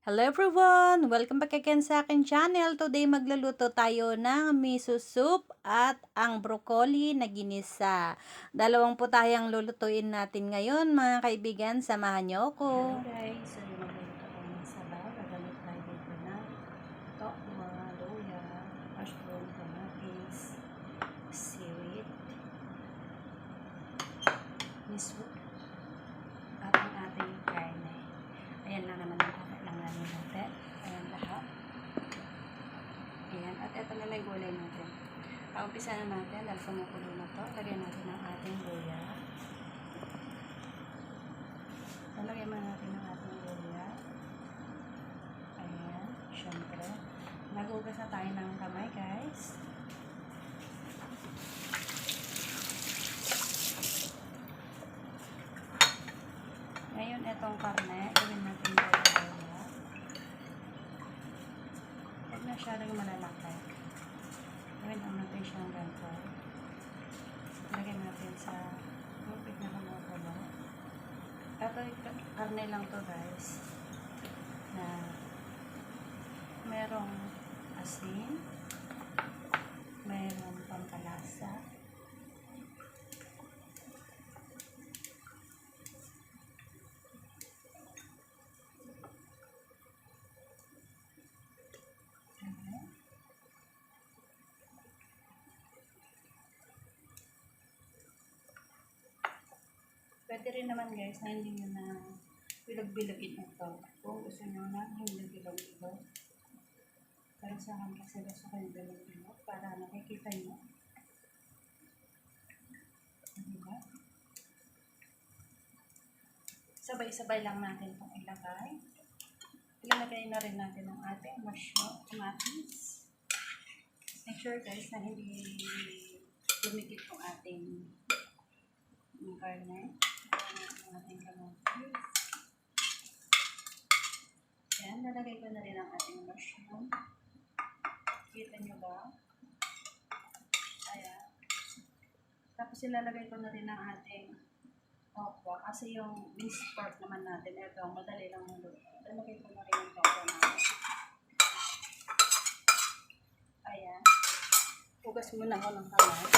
Hello everyone! Welcome back again sa akin channel. Today magluluto tayo ng miso soup at ang broccoli na ginisa. Dalawang putahang lulutuin natin ngayon mga kaibigan. Samahan niyo ako. Hello guys! So yung magluluto tayo ng sabaw. Gagamit tayo dito ng tokwa, luya, mushroom, kamatis, seaweed, miso, at ang ating karne. Ayan lang naman ang kailangan natin. Ayan lahat. Ayan. At ito na may gulay natin. Umpisa na natin dahil kumukulo na to. Lagyan natin ang ating luya. Lagyan mo natin ang ating luya. Ayan. Siyempre. Nagugas na tayo ng kamay guys. Ngayon itong karne. Gawin natin luya. Huwag na siya rin malalaki. Gawin lang natin siyang ganito. Lagyan natin sa lupit na kumukulo. Ito karne lang to guys. Na merong asin. Merong pampalasa. Pwede rin naman guys na hindi nyo na bilog-bilogin ito. Kung gusto nyo na hindi bilog-bilog. Pero sa akin kasi gusto ko yung bilog-bilog para nakikita nyo. Diba? Sabay-sabay lang natin itong ilagay. Ilalagay na rin natin ang ating mushroom, kamatis. Make sure guys na hindi lumikit yung ating karne. Ang ating kamatis. Yan, nalagay ko na rin ang ating mushroom. Kita nyo ba? Ayan. Tapos ilalagay ko na rin ang ating okra. Kasi yung minced pork naman natin, ito, madali lang maluto. Ilalagay ko na rin ang okra natin. Ayan. Hugas muna ako ng kamay.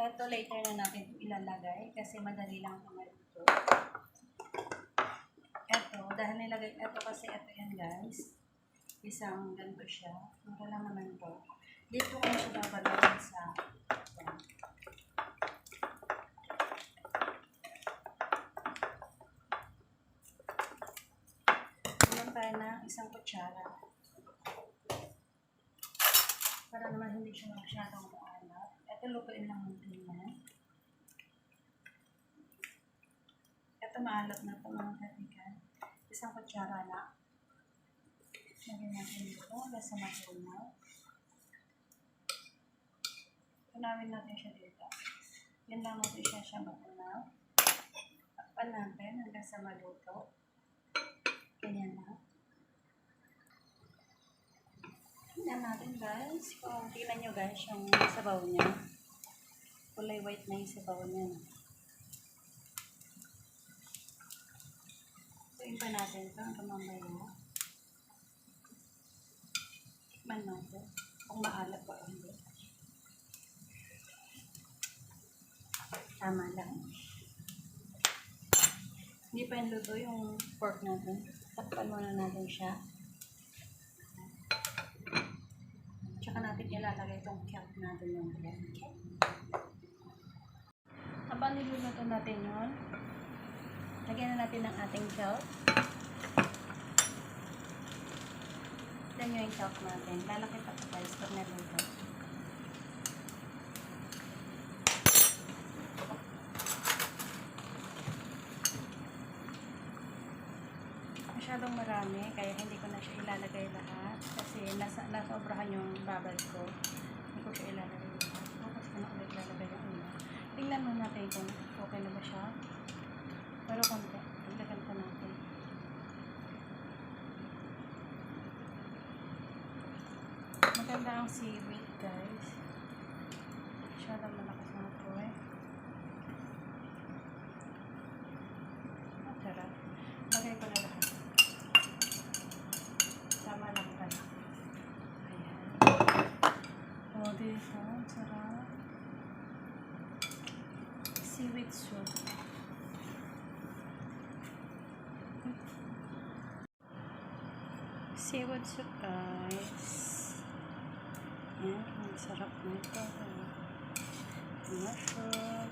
Ito later na natin ilalagay kasi madali lang ito maluto. Ito, dahil nilagay, ito kasi ito yan guys. Isang ganito siya. Mura lang naman ito. Dito ko na siya babalagay sa yan. Ilan tayo na isang kutsara. Para naman hindi siya masyadong maalat. Ito lutuin lang natin yan. Ito maalat na ito mga kaibigan. Isang kutsara na. Lagyan natin dito. Hanggang sa matunaw. Tunawin natin siya dito. Yan lang natin siya matunaw. Takpan natin hanggang sa maluto. Ganyan lang. Tingnan natin guys. Kung tingnan nyo guys yung sabaw niya. Kulay white na yung sabaw niya. Tuin pa natin ito. Ang mamaya. Tikman natin. Kung maalat pa o hindi. Tama lang. Hindi pa yung luto yung pork natin. Takpan muna natin siya. Tsaka natin ilalagay itong kelp natin yung yan. Okay? Habang niluluto natin yun, lagyan na natin ang ating kelp. Tignan nyo yung kelp natin. Lalaki pa ito guys pag naluto. Masyadong marami, kaya hindi ko na siya ilalagay lahat kasi nasobrahan yung babal ko. Hindi ko siya ilalagay lahat. Tapos ko na ulit ilalagay yung una. Tingnan mo natin kung okay na ba siya. Pero konti, ilagyan ko natin. Maganda ang seaweed guys. masyadong malakas ang apoy. Ang sarap. Lagay ko na lahat. Tama lang pala. Ayan. O, dito. Ang sarap. Seaweed soup. Seaweed soup, guys. Ayan. Ang sarap nito. Mushroom.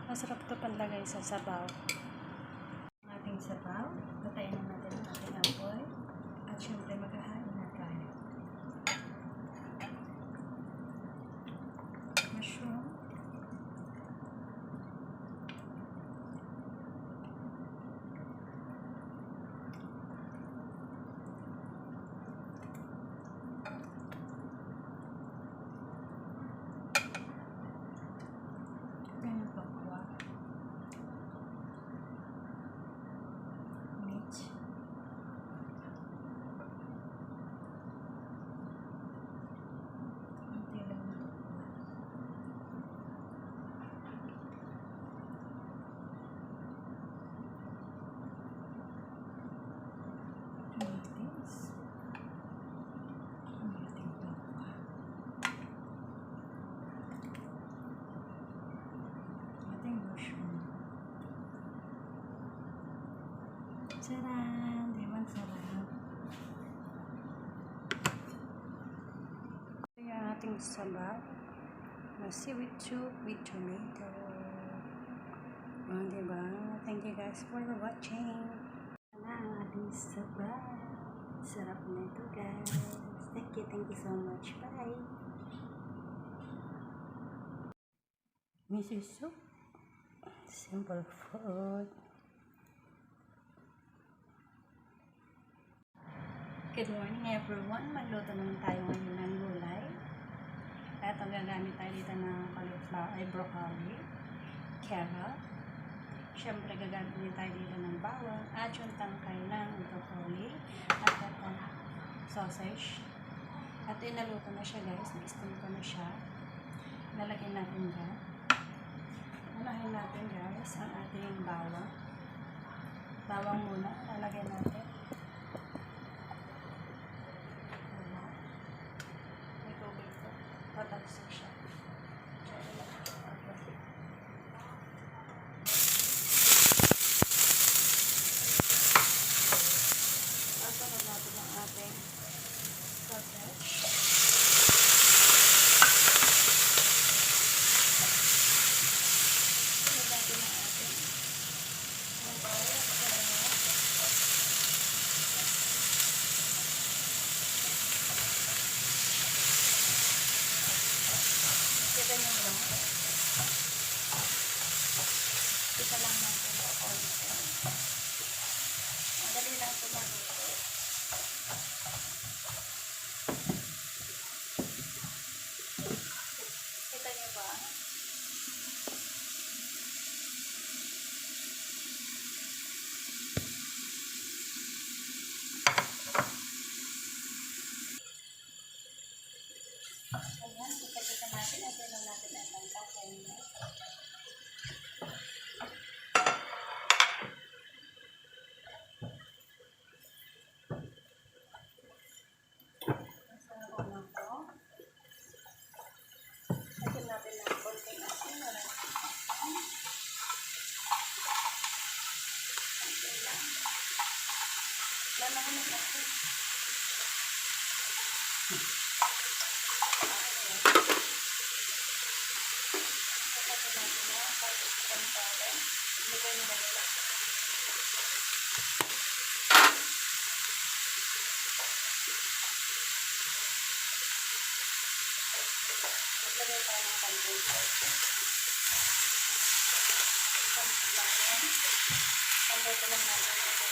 Masarap ito panlagay sa sabaw. Ating sabaw. Patayin na natin ang ating apoy. At syempre maghahain na tayo. Mushroom. Tcharan! Diba ang sarap? Ito yung ating sabaw na seaweed soup with tomato. Diba? Thank you guys for watching. Wala ang ating sabaw. Sarap na ito guys. Thank you so much. Bye! Miso soup. Simple food. Good morning everyone. Magluto naman tayo ngayon ng gulay. At ang gagamit tayo dito ng cauliflower ay broccoli, carrot. Siyempre gagamit din tayo dito ng bawang at yung tangkay ng broccoli at itong sausage. At inaluto na siya guys. Nag-steam ko na siya. Lalagyan natin dyan. Unahin natin guys ang ating bawang. Bawang muna. Lalagyan natin. Patalsik siya. Pasalap natin ang ating sausage. Pasalap natin ang ating kita nyo lang. Kita lang natin sa konti. Madali lang ito maluto. Kita nyo ba? Ayan, kita natin. At yun lang natin ang tangkay niya. Lalaman na kasi. Kapag natin na, kahit isang talen, ilagay nila nila. Maglagay tayo ng pansin sauce. Pansin lang yan. Pansin ko lang natin ito.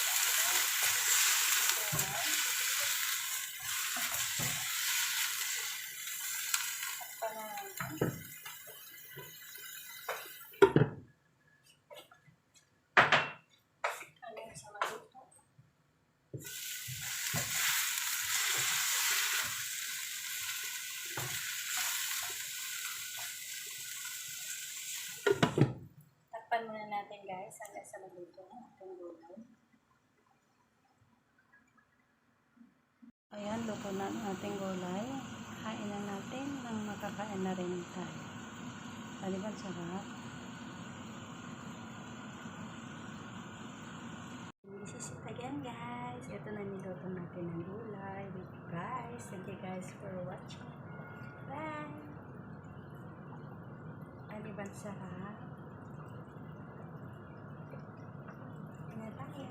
Ayan, luto na ang ating gulay. Kain na natin nang makakain na rin tayo. Di ba, sarap? This is it again, guys. Ito na niluto natin ng gulay. Guys, thank you guys for watching. Bye! Di ba, sarap? Kain na tayo.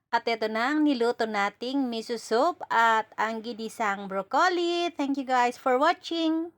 At ito na ang niluto nating miso soup at ang ginisang broccoli. Thank you guys for watching.